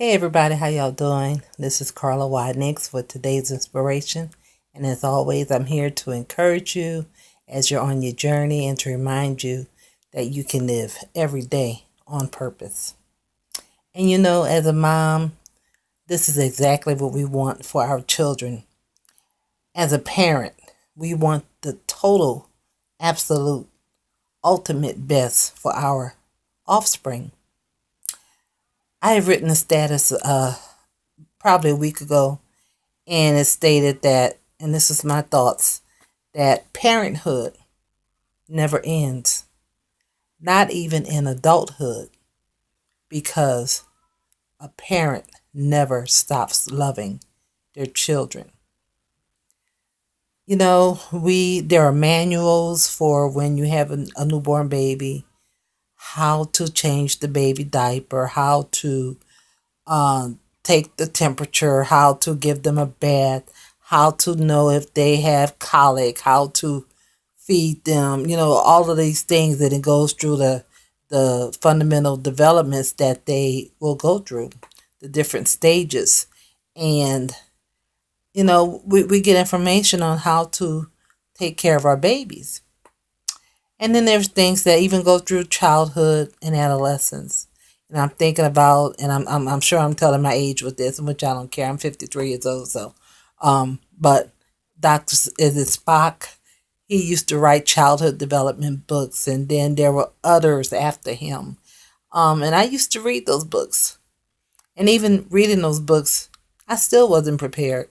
Hey everybody, how y'all doing? This is Carla Widenix for today's inspiration. And as always, I'm here to encourage you as you're on your journey and to remind you that you can live every day on purpose. And as a mom, this is exactly what we want for our children. As a parent, we want the total, absolute, ultimate best for our offspring. I have written a status probably a week ago, and it stated that, and this is my thoughts, that parenthood never ends, not even in adulthood, because a parent never stops loving their children. There are manuals for when you have a newborn baby, how to change the baby diaper, how to take the temperature, how to give them a bath, how to know if they have colic, how to feed them, all of these things that it goes through the fundamental developments that they will go through, the different stages. And, we get information on how to take care of our babies. And then there's things that even go through childhood and adolescence. And I'm thinking about, and I'm sure I'm telling my age with this, which I don't care. I'm 53 years old, so. But Dr. Is it Spock? He used to write childhood development books, and then there were others after him. And I used to read those books, and even reading those books, I still wasn't prepared.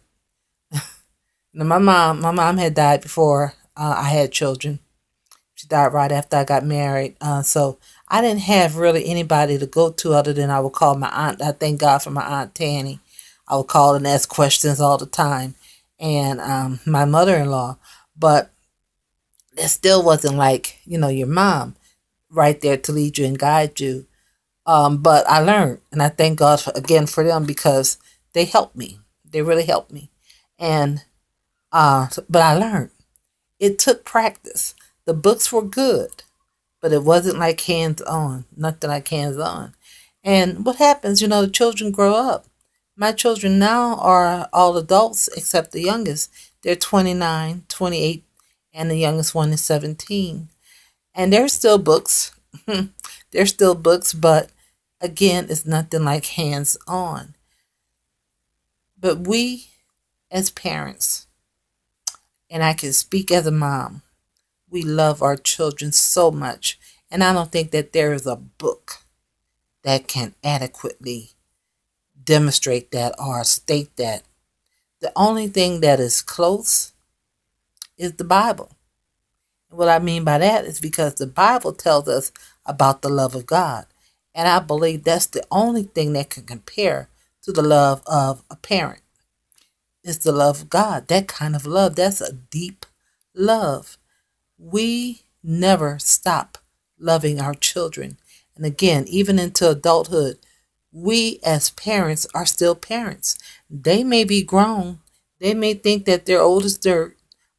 Now, my mom had died before I had children. She died right after I got married. So I didn't have really anybody to go to other than I would call my aunt. I thank God for my Aunt Tanny. I would call and ask questions all the time. And my mother-in-law. But that still wasn't like, your mom right there to lead you and guide you. But I learned. And I thank God again for them because they helped me. They really helped me. And but I learned. It took practice. The books were good, but it wasn't like hands on, nothing like hands on. And what happens, the children grow up. My children now are all adults except the youngest. They're 29, 28, and the youngest one is 17. And there's still books. There's still books, but again, it's nothing like hands on. But we as parents, and I can speak as a mom, we love our children so much. And I don't think that there is a book that can adequately demonstrate that or state that. The only thing that is close is the Bible. And what I mean by that is because the Bible tells us about the love of God. And I believe that's the only thing that can compare to the love of a parent. It's the love of God. That kind of love, that's a deep love. We never stop loving our children. And again, even into adulthood, we as parents are still parents. They may be grown. They may think that they're old as dirt,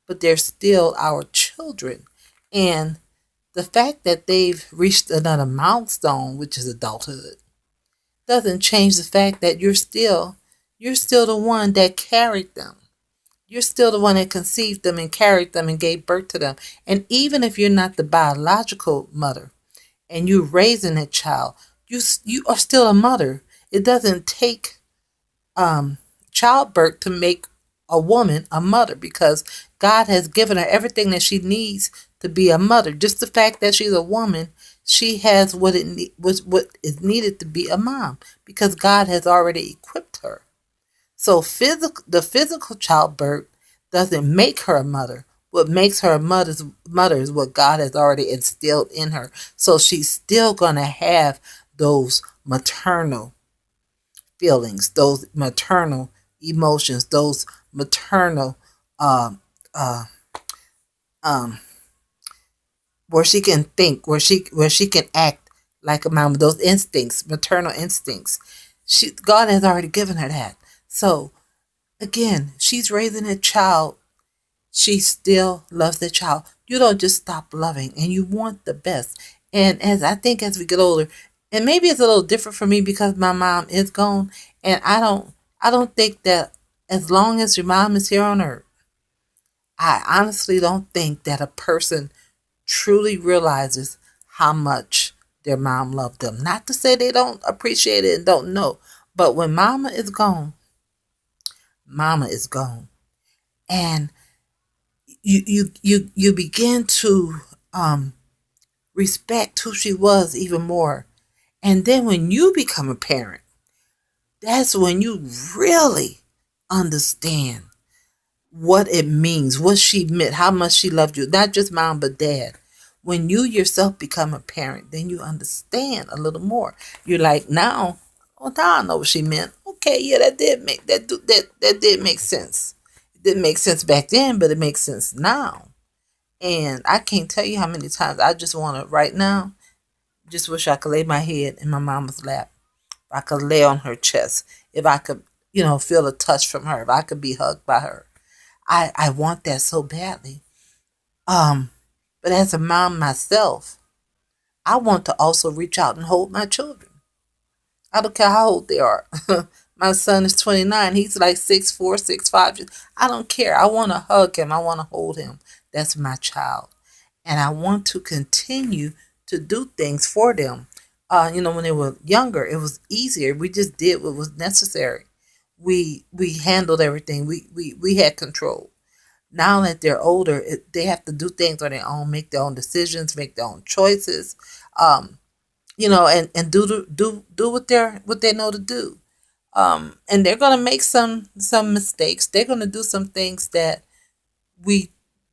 but they're still our children. And the fact that they've reached another milestone, which is adulthood, doesn't change the fact that you're still the one that carried them. You're still the one that conceived them and carried them and gave birth to them. And even if you're not the biological mother and you're raising that child, you are still a mother. It doesn't take childbirth to make a woman a mother because God has given her everything that she needs to be a mother. Just the fact that she's a woman, she has what is needed to be a mom because God has already equipped her. So the physical childbirth doesn't make her a mother. What makes her a mother is what God has already instilled in her. So she's still going to have those maternal feelings, those maternal emotions, those maternal um, uh, um, where she can think, where she can act like a mom. Those instincts, maternal instincts. God has already given her that. So again, she's raising a child. She still loves the child. You don't just stop loving, and you want the best. And as we get older, And maybe it's a little different for me because my mom is gone, and I don't think that as long as your mom is here on earth, I honestly don't think that a person truly realizes how much their mom loved them. Not to say they don't appreciate it and don't know, but when mama is gone, mama is gone. And you begin to respect who she was even more. And then when you become a parent, that's when you really understand what it means, what she meant, how much she loved you, not just mom, but dad. When you yourself become a parent, then you understand a little more. You're like, now, oh, now I know what she meant. Okay, yeah, that did make sense. It didn't make sense back then, but it makes sense now. And I can't tell you how many times I just want to, right now, just wish I could lay my head in my mama's lap. If I could lay on her chest. If I could, feel a touch from her. If I could be hugged by her. I want that so badly. Um, but as a mom myself, I want to also reach out and hold my children. I don't care how old they are. My son is 29. He's like 6'4", 6'5". I don't care. I want to hug him. I want to hold him. That's my child. And I want to continue to do things for them. When they were younger, it was easier. We just did what was necessary. We handled everything. We had control. Now that they're older, they have to do things on their own, make their own decisions, make their own choices, and do what they know to do. And they're gonna make some mistakes. They're gonna do some things that we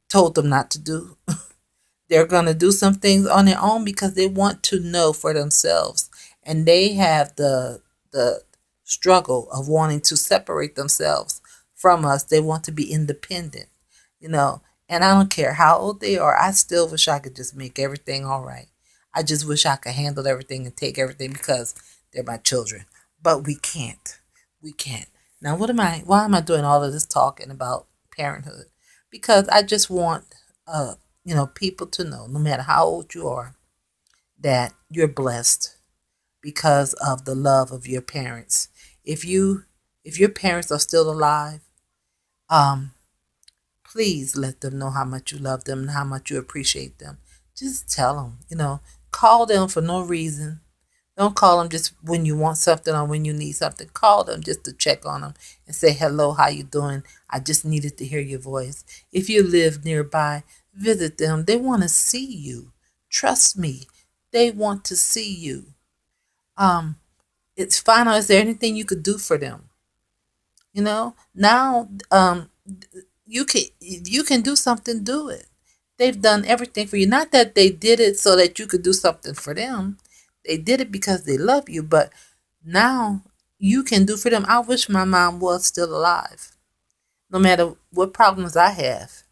told them not to do. They're going to do some things on their own because they want to know for themselves. And they have the struggle of wanting to separate themselves from us. They want to be independent, you know. And I don't care how old they are. I still wish I could just make everything all right. I just wish I could handle everything and take everything because they're my children. But we can't. We can't. Now, why am I doing all of this talking about parenthood? Because I just want people to know, no matter how old you are, that you're blessed because of the love of your parents. If your parents are still alive, um, please let them know how much you love them and how much you appreciate them. Just tell them, call them for no reason. Don't call them just when you want something or when you need something. Call them just to check on them and say, hello, how you doing? I just needed to hear your voice. If you live nearby, visit them. They want to see you. Trust me. They want to see you. It's find out, is there anything you could do for them? Now you can do something, do it. They've done everything for you. Not that they did it so that you could do something for them. They did it because they love you, but now you can do for them. I wish my mom was still alive. No matter what problems I have,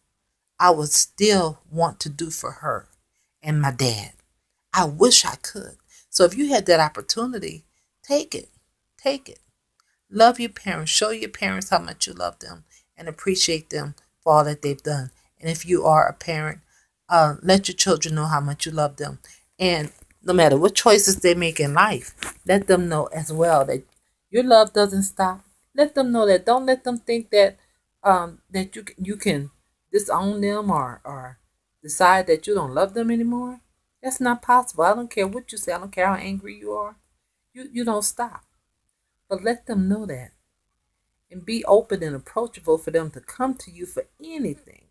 I would still want to do for her and my dad. I wish I could. So if you had that opportunity, take it. Take it. Love your parents. Show your parents how much you love them and appreciate them for all that they've done. And if you are a parent, let your children know how much you love them. And no matter what choices they make in life, let them know as well that your love doesn't stop. Let them know that. Don't let them think that that you can disown them or decide that you don't love them anymore. That's not possible. I don't care what you say. I don't care how angry you are. You don't stop. But let them know that. And be open and approachable for them to come to you for anything.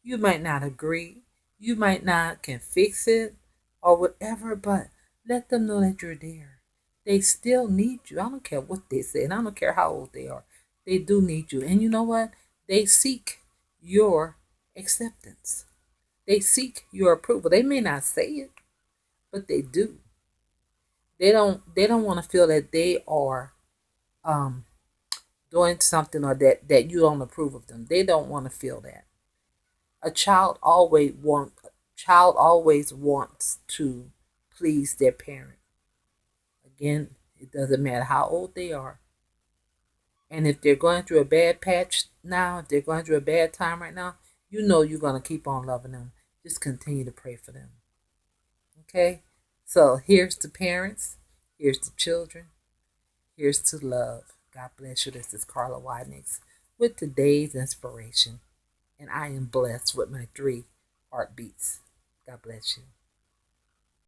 You might not agree. You might not can fix it or whatever, but let them know that you're there. They still need you. I don't care what they say, and I don't care how old they are. They do need you. And you know what? They seek your acceptance. They seek your approval. They may not say it, but they do. They don't want to feel that they are um doing something or that you don't approve of them. They don't want to feel that. A child always wants to please their parent. Again, it doesn't matter how old they are. And if they're going through a bad patch now, if they're going through a bad time right now, you know you're going to keep on loving them. Just continue to pray for them. Okay? So here's to parents, here's to children, here's to love. God bless you. This is Carla Widenix with today's inspiration. And I am blessed with my 3 heartbeats. God bless you.